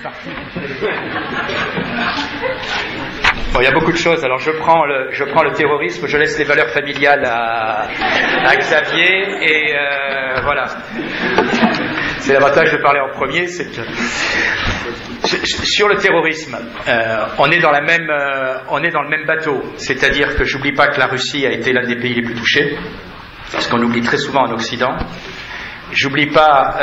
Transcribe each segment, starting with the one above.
parti. Bon, il y a beaucoup de choses. Alors je prends le terrorisme, je laisse les valeurs familiales à Xavier, et voilà. C'est l'avantage de parler en premier, c'est que sur le terrorisme, on est dans le même bateau. C'est-à-dire que j'oublie pas que la Russie a été l'un des pays les plus touchés, parce qu'on l'oublie très souvent en Occident. J'oublie pas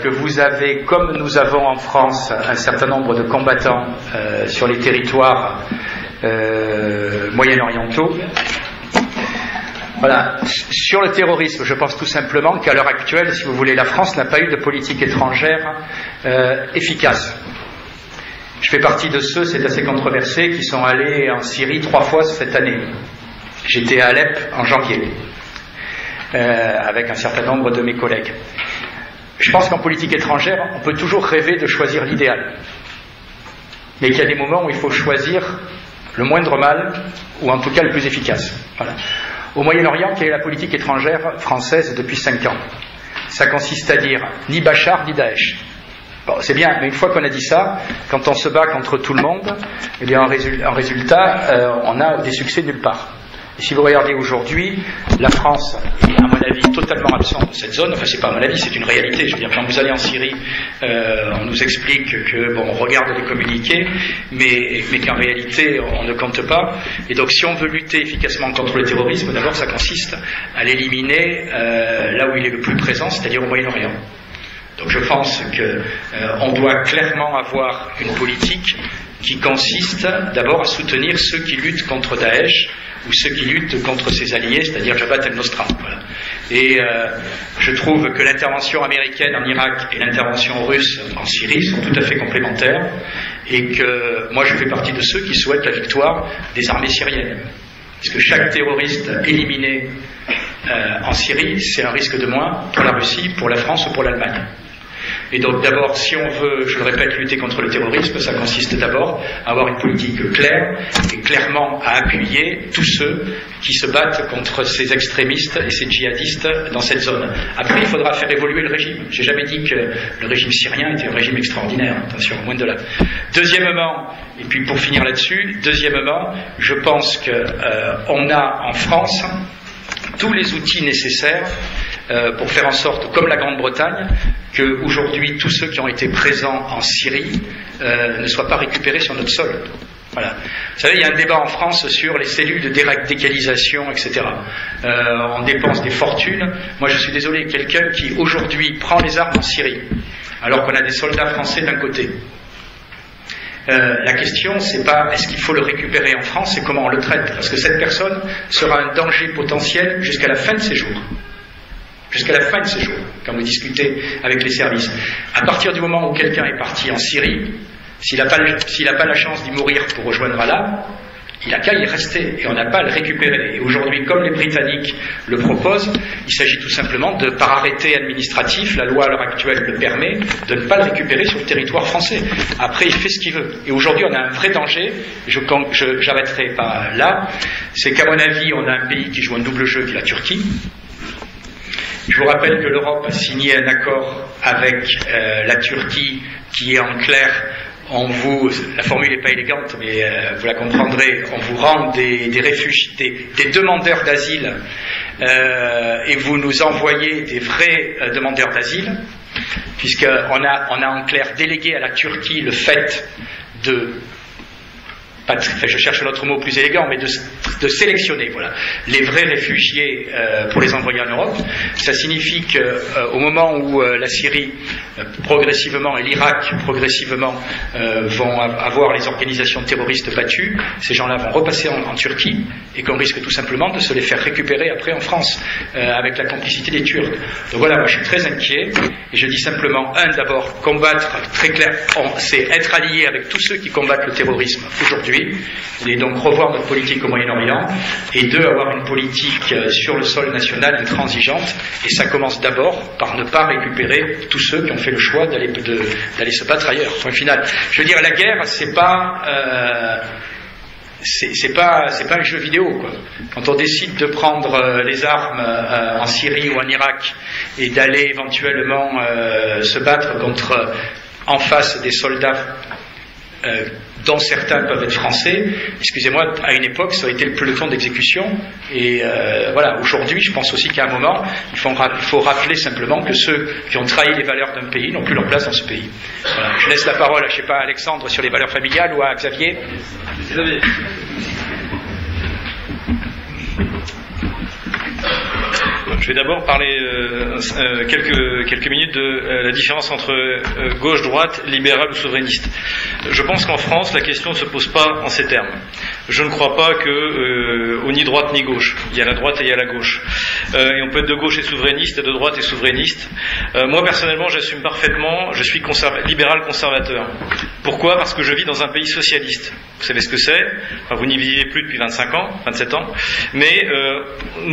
que vous avez, comme nous avons en France, un certain nombre de combattants sur les territoires moyen-orientaux. Voilà. Sur le terrorisme, je pense tout simplement qu'à l'heure actuelle, si vous voulez, la France n'a pas eu de politique étrangère efficace. Je fais partie de ceux, c'est assez controversé, qui sont allés en Syrie 3 fois cette année. J'étais à Alep en janvier, avec un certain nombre de mes collègues. Je pense qu'en politique étrangère, on peut toujours rêver de choisir l'idéal. Mais qu'il y a des moments où il faut choisir le moindre mal, ou en tout cas le plus efficace. Voilà. Au Moyen-Orient, quelle est la politique étrangère française depuis 5 ans? Ça consiste à dire ni Bachar ni Daesh. Bon, c'est bien, mais une fois qu'on a dit ça, quand on se bat contre tout le monde, eh bien, en résultat, on a des succès nulle part. Et si vous regardez aujourd'hui, la France est, à mon avis, totalement absente de cette zone. Enfin, c'est pas à mon avis, c'est une réalité. Je veux dire, quand vous allez en Syrie, on nous explique que, bon, on regarde les communiqués, mais qu'en réalité, on ne compte pas. Et donc, si on veut lutter efficacement contre le terrorisme, d'abord, ça consiste à l'éliminer là où il est le plus présent, c'est-à-dire au Moyen-Orient. Donc, je pense qu'on doit clairement avoir une politique qui consiste d'abord à soutenir ceux qui luttent contre Daesh, ou ceux qui luttent contre ses alliés, c'est-à-dire Jabhat el-Nosra. Voilà. Et je trouve que l'intervention américaine en Irak et l'intervention russe en Syrie sont tout à fait complémentaires, et que moi je fais partie de ceux qui souhaitent la victoire des armées syriennes. Parce que chaque terroriste éliminé en Syrie, c'est un risque de moins pour la Russie, pour la France ou pour l'Allemagne. Et donc d'abord, si on veut, je le répète, lutter contre le terrorisme, ça consiste d'abord à avoir une politique claire et clairement à appuyer tous ceux qui se battent contre ces extrémistes et ces djihadistes dans cette zone. Après, il faudra faire évoluer le régime. J'ai jamais dit que le régime syrien était un régime extraordinaire, attention, loin de là. Deuxièmement, et puis pour finir là-dessus, deuxièmement, je pense qu'on a en France tous les outils nécessaires pour faire en sorte, comme la Grande-Bretagne, qu'aujourd'hui tous ceux qui ont été présents en Syrie ne soient pas récupérés sur notre sol. Voilà. Vous savez, il y a un débat en France sur les cellules de déradicalisation, etc. On dépense des fortunes. Moi, je suis désolé, quelqu'un qui aujourd'hui prend les armes en Syrie, alors qu'on a des soldats français d'un côté. La question, c'est pas est-ce qu'il faut le récupérer en France, c'est comment on le traite, parce que cette personne sera un danger potentiel jusqu'à la fin de ses jours. Jusqu'à la fin de ses jours, quand vous discutez avec les services. À partir du moment où quelqu'un est parti en Syrie, s'il n'a pas la chance d'y mourir pour rejoindre Allah, il n'a qu'à y rester, et on n'a pas à le récupérer. Et aujourd'hui, comme les Britanniques le proposent, il s'agit tout simplement de, par arrêté administratif, la loi à l'heure actuelle le permet, de ne pas le récupérer sur le territoire français. Après, il fait ce qu'il veut. Et aujourd'hui, on a un vrai danger, j'arrêterai pas là, c'est qu'à mon avis, on a un pays qui joue un double jeu, qui est la Turquie. Je vous rappelle que l'Europe a signé un accord avec la Turquie qui est en clair, la formule n'est pas élégante, mais vous la comprendrez, on vous rend des réfugiés, des demandeurs d'asile, et vous nous envoyez des vrais demandeurs d'asile, puisqu'on a en clair délégué à la Turquie le fait je cherche l'autre mot plus élégant, mais de sélectionner, voilà, les vrais réfugiés pour les envoyer en Europe. Ça signifie qu'au moment où la Syrie progressivement et l'Irak progressivement vont avoir les organisations terroristes battues, ces gens-là vont repasser en Turquie, et qu'on risque tout simplement de se les faire récupérer après en France avec la complicité des Turcs. Donc voilà, moi je suis très inquiet, et je dis simplement, d'abord, combattre très clair, c'est être allié avec tous ceux qui combattent le terrorisme aujourd'hui, et donc revoir notre politique au Moyen-Orient, et avoir une politique sur le sol national intransigeante, et ça commence d'abord par ne pas récupérer tous ceux qui ont fait le choix d'aller se battre ailleurs. Point final. Je veux dire, la guerre, c'est pas un jeu vidéo, quoi. Quand on décide de prendre les armes en Syrie ou en Irak et d'aller éventuellement se battre en face des soldats dont certains peuvent être français. Excusez-moi, à une époque, ça a été le peloton d'exécution. Et voilà, aujourd'hui, je pense aussi qu'à un moment, il faut rappeler simplement que ceux qui ont trahi les valeurs d'un pays n'ont plus leur place dans ce pays. Voilà. Je laisse la parole, je ne sais pas, à Alexandre sur les valeurs familiales ou à Xavier. Je vais d'abord parler quelques minutes de la différence entre gauche, droite, libéral ou souverainiste. Je pense qu'en France, la question ne se pose pas en ces termes. Je ne crois pas qu'on ni droite ni gauche. Il y a la droite et il y a la gauche. Et on peut être de gauche et souverainiste et de droite et souverainiste. Moi, personnellement, j'assume parfaitement, je suis libéral conservateur. Pourquoi ? Parce que je vis dans un pays socialiste. Vous savez ce que c'est ? Enfin, vous n'y vivez plus depuis 27 ans. Mais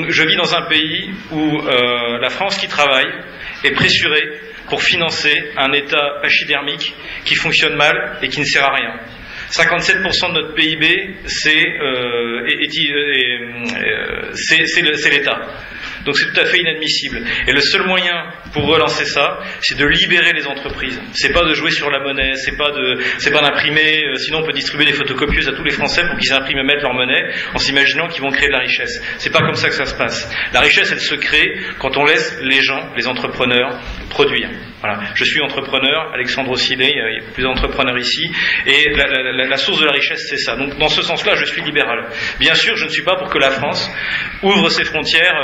je vis dans un pays où la France qui travaille est pressurée pour financer un État pachydermique qui fonctionne mal et qui ne sert à rien. 57% de notre PIB, c'est l'État. Donc c'est tout à fait inadmissible. Et le seul moyen pour relancer ça, c'est de libérer les entreprises. C'est pas de jouer sur la monnaie, c'est pas d'imprimer, sinon on peut distribuer des photocopieuses à tous les Français pour qu'ils impriment et mettent leur monnaie en s'imaginant qu'ils vont créer de la richesse. C'est pas comme ça que ça se passe. La richesse, elle se crée quand on laisse les gens, les entrepreneurs, produire. Voilà. Je suis entrepreneur, Alexandre aussi, il y a plusieurs entrepreneurs ici, et la source de la richesse, c'est ça. Donc dans ce sens-là, je suis libéral. Bien sûr, je ne suis pas pour que la France ouvre ses frontières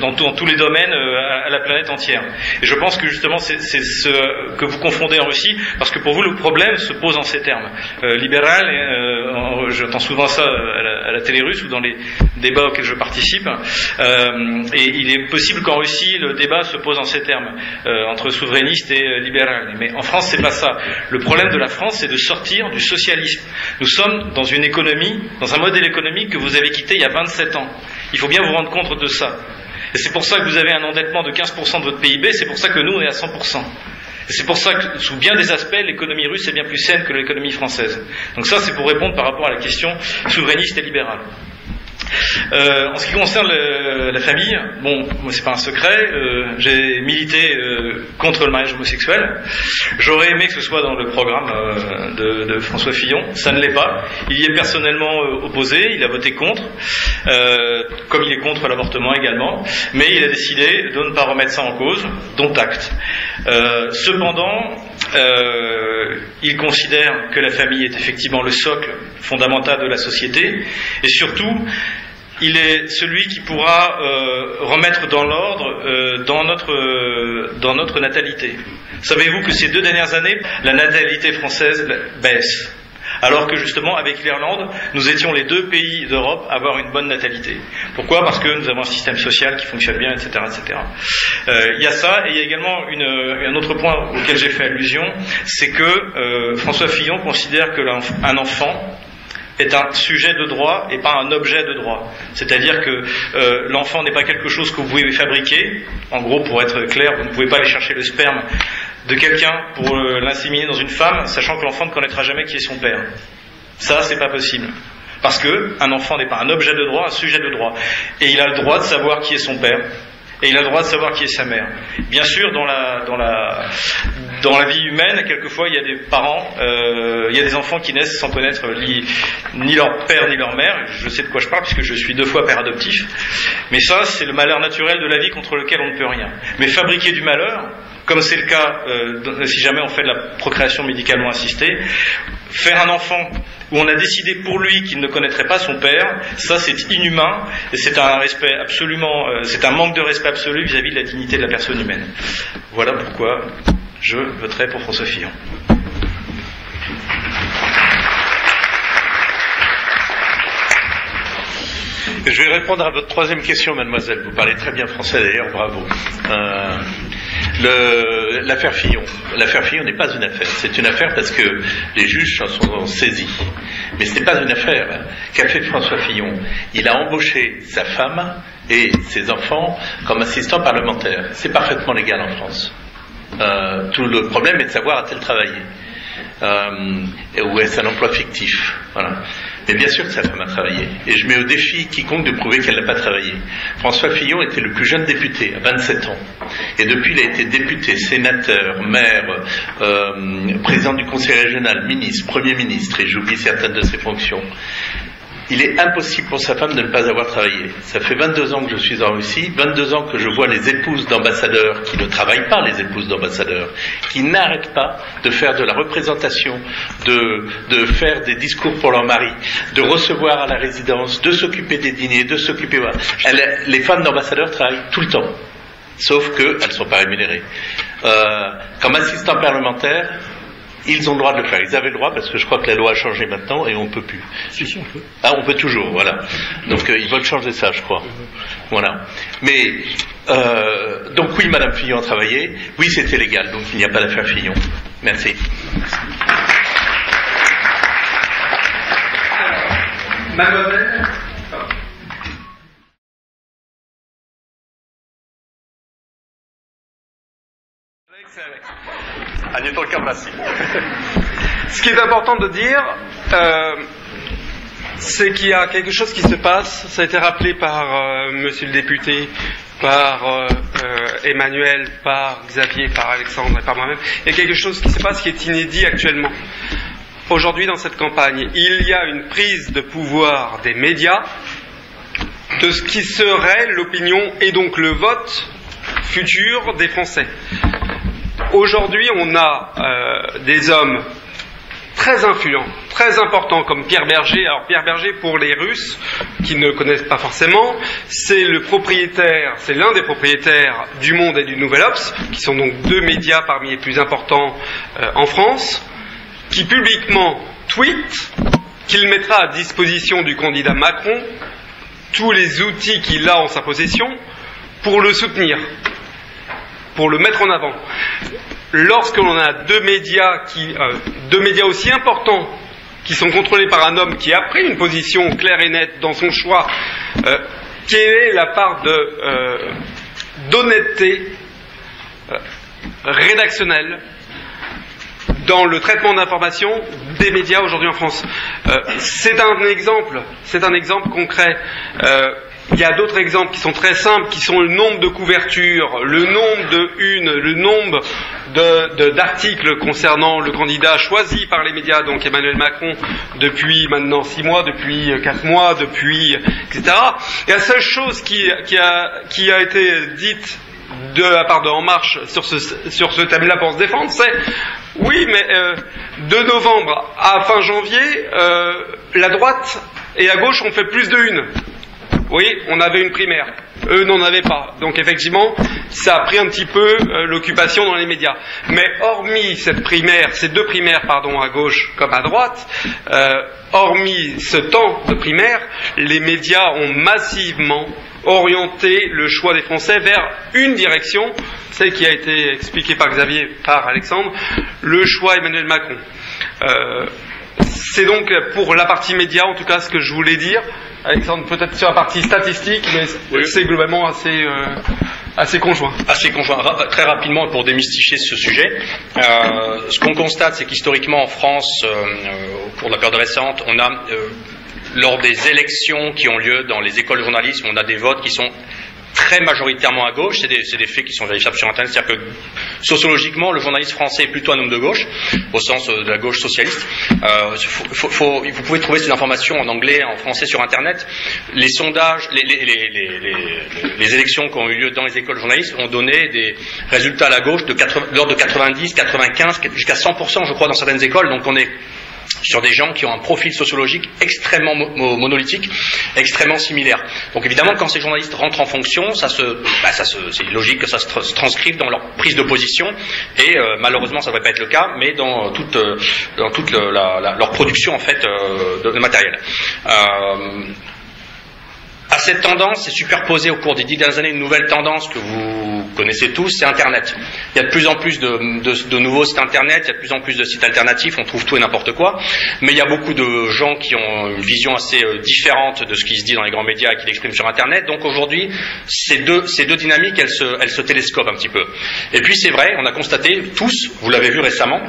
dans tous les domaines à la planète entière. Et je pense que justement c'est ce que vous confondez en Russie, parce que pour vous le problème se pose en ces termes. Libéral, j'entends souvent ça à la télé russe ou dans les débats auxquels je participe, et il est possible qu'en Russie le débat se pose en ces termes, entre souverainiste et libéral. Mais en France c'est pas ça. Le problème de la France, c'est de sortir du socialisme. Nous sommes dans une économie, dans un modèle économique que vous avez quitté il y a 27 ans. Il faut bien vous rendre compte de ça. Et c'est pour ça que vous avez un endettement de 15% de votre PIB, c'est pour ça que nous, on est à 100%. Et c'est pour ça que, sous bien des aspects, l'économie russe est bien plus saine que l'économie française. Donc ça, c'est pour répondre par rapport à la question souverainiste et libérale. En ce qui concerne la famille, bon, moi c'est pas un secret, j'ai milité contre le mariage homosexuel. J'aurais aimé que ce soit dans le programme de François Fillon, ça ne l'est pas. Il y est personnellement opposé, il a voté contre, comme il est contre l'avortement également, mais il a décidé de ne pas remettre ça en cause, dont acte. Cependant, il considère que la famille est effectivement le socle fondamental de la société, et surtout, il est celui qui pourra remettre dans l'ordre dans notre natalité. Savez-vous que ces 2 dernières années, la natalité française baisse, alors que justement avec l'Irlande, nous étions les 2 pays d'Europe à avoir une bonne natalité. Pourquoi ? Parce que nous avons un système social qui fonctionne bien, etc., etc. Il y a ça, et il y a également un autre point auquel j'ai fait allusion, c'est que François Fillon considère que un enfant est un sujet de droit et pas un objet de droit. C'est-à-dire que l'enfant n'est pas quelque chose que vous pouvez fabriquer. En gros, pour être clair, vous ne pouvez pas aller chercher le sperme de quelqu'un pour l'inséminer dans une femme, sachant que l'enfant ne connaîtra jamais qui est son père. Ça, c'est pas possible. Parce que un enfant n'est pas un objet de droit, un sujet de droit. Et il a le droit de savoir qui est son père. Et il a le droit de savoir qui est sa mère. Bien sûr, dans la vie humaine, quelquefois, il y a des parents, il y a des enfants qui naissent sans connaître ni leur père ni leur mère. Je sais de quoi je parle, puisque je suis 2 fois père adoptif. Mais ça, c'est le malheur naturel de la vie contre lequel on ne peut rien. Mais fabriquer du malheur, comme c'est le cas si jamais on fait de la procréation médicalement assistée, faire un enfant où on a décidé pour lui qu'il ne connaîtrait pas son père, ça c'est inhumain, et c'est un respect absolument, c'est un manque de respect absolu vis-à-vis de la dignité de la personne humaine. Voilà pourquoi je voterai pour François Fillon. Je vais répondre à votre 3e question, mademoiselle. Vous parlez très bien français d'ailleurs, bravo. L'affaire Fillon. L'affaire Fillon n'est pas une affaire. C'est une affaire parce que les juges s'en sont saisis. Mais ce n'est pas une affaire. Qu'a fait François Fillon ? Il a embauché sa femme et ses enfants comme assistants parlementaires. C'est parfaitement légal en France. Tout le problème est de savoir a-t-elle travaillé ou est-ce un emploi fictif ? Voilà. Mais bien sûr que sa femme a travaillé. Et je mets au défi quiconque de prouver qu'elle n'a pas travaillé. François Fillon était le plus jeune député, à 27 ans. Et depuis, il a été député, sénateur, maire, président du conseil régional, ministre, premier ministre, et j'oublie certaines de ses fonctions. Il est impossible pour sa femme de ne pas avoir travaillé. Ça fait 22 ans que je suis en Russie, 22 ans que je vois les épouses d'ambassadeurs qui ne travaillent pas, les épouses d'ambassadeurs, qui n'arrêtent pas de faire de la représentation, de faire des discours pour leur mari, de recevoir à la résidence, de s'occuper des dîners, de s'occuper... Les femmes d'ambassadeurs travaillent tout le temps, sauf qu'elles ne sont pas rémunérées. Comme assistants parlementaires, ils ont le droit de le faire. Ils avaient le droit parce que je crois que la loi a changé maintenant et on ne peut plus. Si, on peut. Ah, on peut toujours, voilà. Donc ils veulent changer ça, je crois. Voilà. Mais donc oui, Madame Fillon a travaillé. Oui, c'était légal. Donc il n'y a pas d'affaire Fillon. Merci. Mademoiselle. Ce qui est important de dire, c'est qu'il y a quelque chose qui se passe, ça a été rappelé par monsieur le député, par Emmanuel, par Xavier, par Alexandre et par moi-même. Il y a quelque chose qui se passe qui est inédit actuellement. Aujourd'hui, dans cette campagne, il y a une prise de pouvoir des médias de ce qui serait l'opinion et donc le vote futur des Français. Aujourd'hui, on a des hommes très influents, très importants, comme Pierre Berger. Alors Pierre Berger, pour les Russes qui ne connaissent pas forcément, c'est le propriétaire, c'est l'un des propriétaires du Monde et du Nouvel Obs, qui sont donc deux médias parmi les plus importants en France, qui publiquement tweet qu'il mettra à disposition du candidat Macron tous les outils qu'il a en sa possession pour le soutenir, pour le mettre en avant. Lorsque l'on a deux médias aussi importants qui sont contrôlés par un homme qui a pris une position claire et nette dans son choix, quelle est la part d'honnêteté rédactionnelle dans le traitement d'information des médias aujourd'hui en France? C'est un exemple concret. Il y a d'autres exemples qui sont très simples, qui sont le nombre de couvertures, le nombre de unes, le nombre d'articles concernant le candidat choisi par les médias, donc Emmanuel Macron, depuis maintenant 6 mois, depuis 4 mois, depuis etc. Et la seule chose qui a été dite de la part de En Marche sur ce thème-là pour se défendre, c'est oui, mais de novembre à fin janvier, la droite et la gauche ont fait plus de une. Oui, on avait une primaire. Eux n'en avaient pas. Donc effectivement, ça a pris un petit peu l'occupation dans les médias. Mais hormis ces deux primaires, à gauche comme à droite, hormis ce temps de primaire, les médias ont massivement orienté le choix des Français vers une direction, celle qui a été expliquée par Xavier, par Alexandre, le choix Emmanuel Macron. C'est donc pour la partie média, en tout cas, ce que je voulais dire. Alexandre, peut-être sur la partie statistique, mais oui, c'est globalement assez conjoint. Assez conjoint. Très rapidement, pour démystifier ce sujet, ce qu'on constate, c'est qu'historiquement en France, au cours de la période récente, on a, lors des élections qui ont lieu dans les écoles de journalisme, on a des votes qui sont très majoritairement à gauche. C'est des faits qui sont vérifiables sur Internet. C'est-à-dire que sociologiquement, le journaliste français est plutôt un homme de gauche, au sens de la gauche socialiste. Vous pouvez trouver ces informations en anglais, en français sur Internet. Les sondages, les élections qui ont eu lieu dans les écoles de journalisme ont donné des résultats à la gauche de l'ordre de 90, 95, jusqu'à 100%, je crois, dans certaines écoles. Donc on est sur des gens qui ont un profil sociologique extrêmement monolithique, extrêmement similaire. Donc évidemment, quand ces journalistes rentrent en fonction, c'est logique que ça se transcrive dans leur prise de position, et malheureusement ça ne devrait pas être le cas, mais dans toute leur production en fait de matériel. À cette tendance, s'est superposée au cours des 10 dernières années une nouvelle tendance que vous connaissez tous, c'est Internet. Il y a de plus en plus de nouveaux sites Internet, il y a de plus en plus de sites alternatifs, on trouve tout et n'importe quoi, mais il y a beaucoup de gens qui ont une vision assez différente de ce qui se dit dans les grands médias et qui l'expriment sur Internet. Donc aujourd'hui, ces deux dynamiques, elles se télescopent un petit peu. Et puis c'est vrai, on a constaté tous, vous l'avez vu récemment,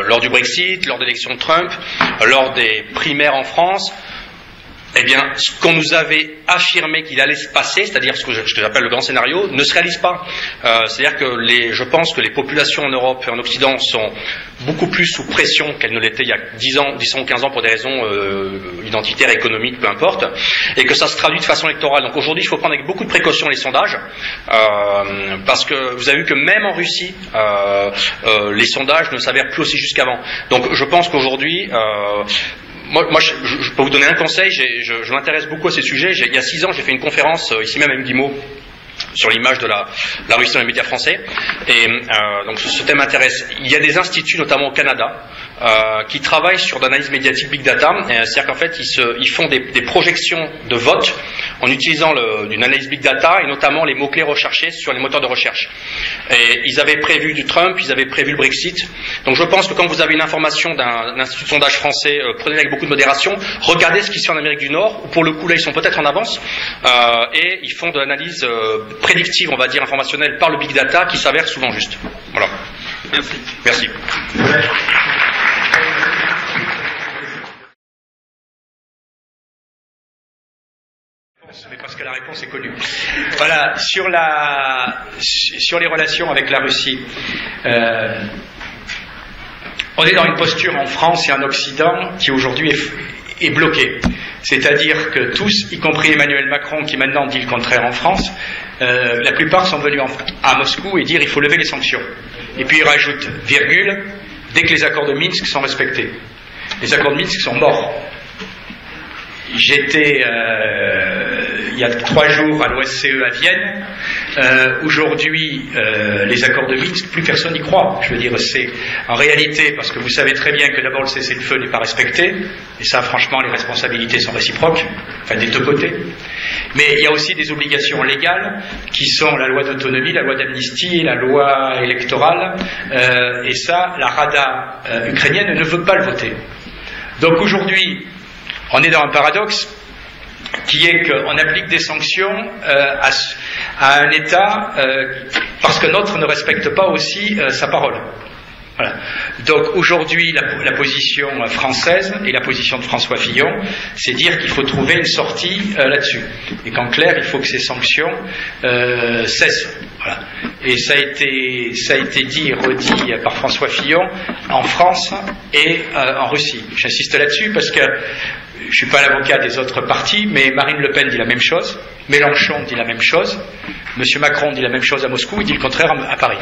lors du Brexit, lors de l'élection de Trump, lors des primaires en France, eh bien, ce qu'on nous avait affirmé qu'il allait se passer, c'est-à-dire ce que j'appelle le grand scénario, ne se réalise pas. C'est-à-dire que je pense que les populations en Europe et en Occident sont beaucoup plus sous pression qu'elles ne l'étaient il y a 10 ans ou 15 ans pour des raisons identitaires, économiques, peu importe, et que ça se traduit de façon électorale. Donc aujourd'hui, il faut prendre avec beaucoup de précaution les sondages, parce que vous avez vu que même en Russie, les sondages ne s'avèrent plus aussi justes qu'avant. Donc je pense qu'aujourd'hui, moi, je peux vous donner un conseil, je m'intéresse beaucoup à ces sujets. Il y a 6 ans, j'ai fait une conférence, ici même à Guimau, sur l'image de la Russie dans les médias français. Et donc ce thème m'intéresse. Il y a des instituts, notamment au Canada, qui travaillent sur l'analyse médiatique Big Data. C'est-à-dire qu'en fait, ils font des projections de vote en utilisant une analyse Big Data et notamment les mots-clés recherchés sur les moteurs de recherche. Et ils avaient prévu du Trump, ils avaient prévu le Brexit. Donc je pense que quand vous avez une information d'un institut de sondage français, prenez avec beaucoup de modération, regardez ce qui se fait en Amérique du Nord, où pour le coup là ils sont peut-être en avance, et ils font de l'analyse prédictive, on va dire, informationnelle par le Big Data qui s'avère souvent juste. Voilà. Merci. Merci. Mais parce que la réponse est connue. Voilà, sur les relations avec la Russie, on est dans une posture en France et en Occident qui aujourd'hui est bloquée. C'est-à-dire que tous, y compris Emmanuel Macron qui maintenant dit le contraire en France, la plupart sont venus à Moscou et dire il faut lever les sanctions. Et puis ils rajoutent, virgule, dès que les accords de Minsk sont respectés. Les accords de Minsk sont morts. J'étais il y a 3 jours à l'OSCE à Vienne. Aujourd'hui, les accords de Minsk, plus personne n'y croit. Je veux dire, c'est en réalité parce que vous savez très bien que d'abord le cessez-le-feu n'est pas respecté, et ça, franchement, les responsabilités sont réciproques, enfin des deux côtés. Mais il y a aussi des obligations légales qui sont la loi d'autonomie, la loi d'amnistie et la loi électorale, et ça, la Rada ukrainienne ne veut pas le voter. Donc aujourd'hui, on est dans un paradoxe qui est qu'on applique des sanctions à un État parce que l'autre ne respecte pas aussi sa parole. Voilà. Donc aujourd'hui, la position française et la position de François Fillon, c'est dire qu'il faut trouver une sortie là-dessus. Et qu'en clair, il faut que ces sanctions cessent. Voilà. Et ça a été dit et redit par François Fillon en France et en Russie. J'insiste là-dessus parce que je ne suis pas l'avocat des autres partis, mais Marine Le Pen dit la même chose, Mélenchon dit la même chose, M. Macron dit la même chose à Moscou, il dit le contraire à Paris.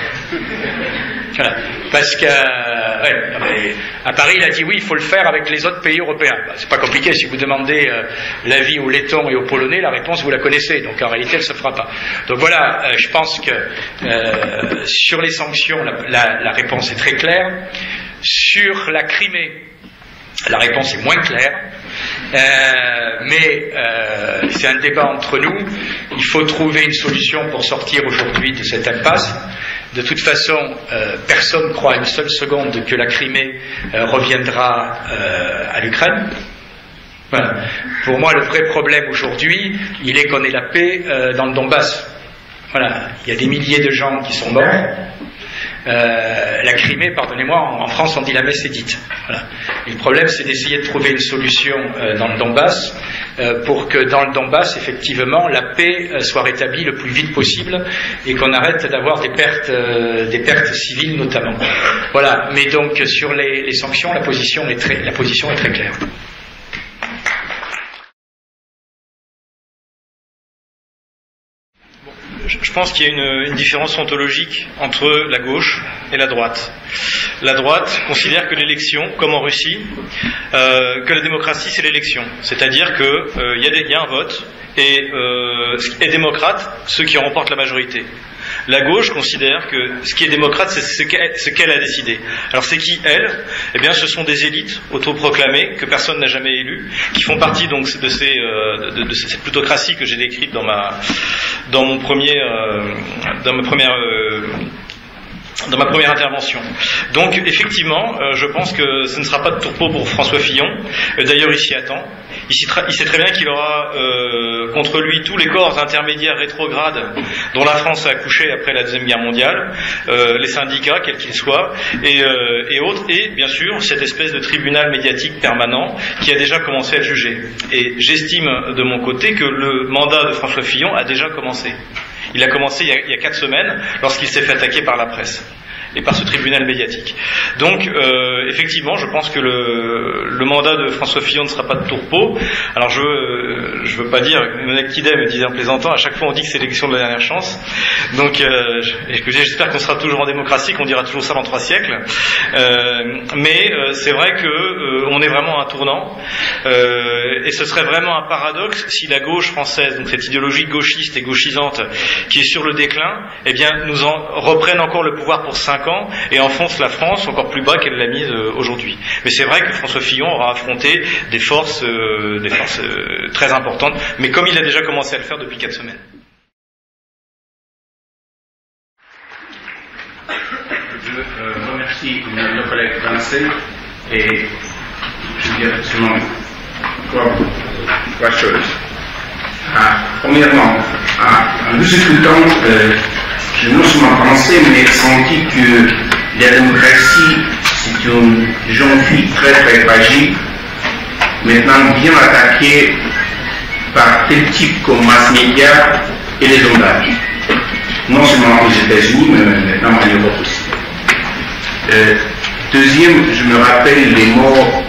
Voilà. Parce que à Paris, il a dit oui, il faut le faire avec les autres pays européens. C'est pas compliqué, si vous demandez l'avis aux Lettons et aux Polonais, la réponse vous la connaissez, donc en réalité elle ne se fera pas. Donc voilà, je pense que sur les sanctions, la réponse est très claire. Sur la Crimée, la réponse est moins claire. Mais c'est un débat entre nous. Il faut trouver une solution pour sortir aujourd'hui de cette impasse. De toute façon, personne ne croit une seule seconde que la Crimée reviendra à l'Ukraine. Voilà. Pour moi, le vrai problème aujourd'hui, il est qu'on ait la paix dans le Donbass. Voilà. Il y a des milliers de gens qui sont morts. La Crimée, pardonnez-moi, en France on dit la messe est dite. Voilà. Et le problème c'est d'essayer de trouver une solution dans le Donbass pour que dans le Donbass effectivement la paix soit rétablie le plus vite possible et qu'on arrête d'avoir des pertes civiles notamment. Voilà. Mais donc sur les sanctions la position est très claire. Je pense qu'il y a une différence ontologique entre la gauche et la droite. La droite considère que l'élection, comme en Russie, que la démocratie c'est l'élection. C'est-à-dire qu'il y a un vote et est démocrate ceux qui remportent la majorité. La gauche considère que ce qui est démocrate, c'est ce qu'elle a décidé. Alors c'est qui, elle ? Eh bien, ce sont des élites autoproclamées que personne n'a jamais élues, qui font partie donc de cette plutocratie que j'ai décrite dans ma première dans ma première intervention. Donc effectivement, je pense que ce ne sera pas de tourpeau pour François Fillon. D'ailleurs, il s'y attend. Il sait très bien qu'il aura contre lui tous les corps intermédiaires rétrogrades dont la France a accouché après la Deuxième Guerre mondiale, les syndicats, quels qu'ils soient, et autres, et bien sûr cette espèce de tribunal médiatique permanent qui a déjà commencé à juger. Et j'estime de mon côté que le mandat de François Fillon a déjà commencé. Il a commencé il y a 4 semaines lorsqu'il s'est fait attaquer par la presse et par ce tribunal médiatique. Donc, effectivement, je pense que le mandat de François Fillon ne sera pas de tourpeau. Alors, je veux pas dire, Monek Kidé me disait en plaisantant, à chaque fois on dit que c'est l'élection de la dernière chance. Donc, j'espère qu'on sera toujours en démocratie, qu'on dira toujours ça dans 3 siècles. Mais c'est vrai que on est vraiment à un tournant. Et ce serait vraiment un paradoxe si la gauche française, donc cette idéologie gauchiste et gauchisante qui est sur le déclin, eh bien, nous en reprenne encore le pouvoir pour 5 ans et enfonce la France encore plus bas qu'elle l'a mise aujourd'hui. Mais c'est vrai que François Fillon aura affronté des forces très importantes, mais comme il a déjà commencé à le faire depuis 4 semaines. Je remercie nos collègues français et je dirais seulement 3 choses. Premièrement, en vous écoutant, j'ai non seulement pensé, mais senti que la démocratie, c'est une jeune fille très très fragile, maintenant bien attaquée par tel type comme mass média et les sondages. Non seulement aux États-Unis, mais maintenant en Europe aussi. Deuxième, je me rappelle les mots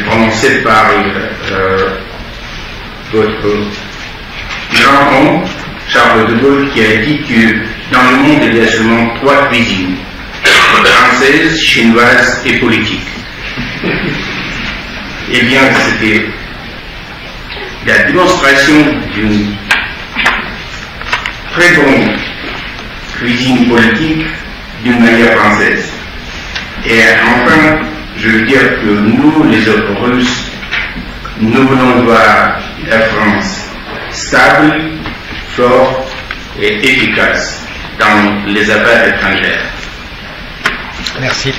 prononcés par votre grand oncle, Charles de Gaulle, qui a dit que dans le monde, il y a seulement 3 cuisines, française, chinoise et politique. Eh bien, c'était la démonstration d'une très bonne cuisine politique d'une manière française. Et enfin, je veux dire que nous, les Russes, nous voulons voir la France stable, forte et efficace dans les affaires étrangères. Merci.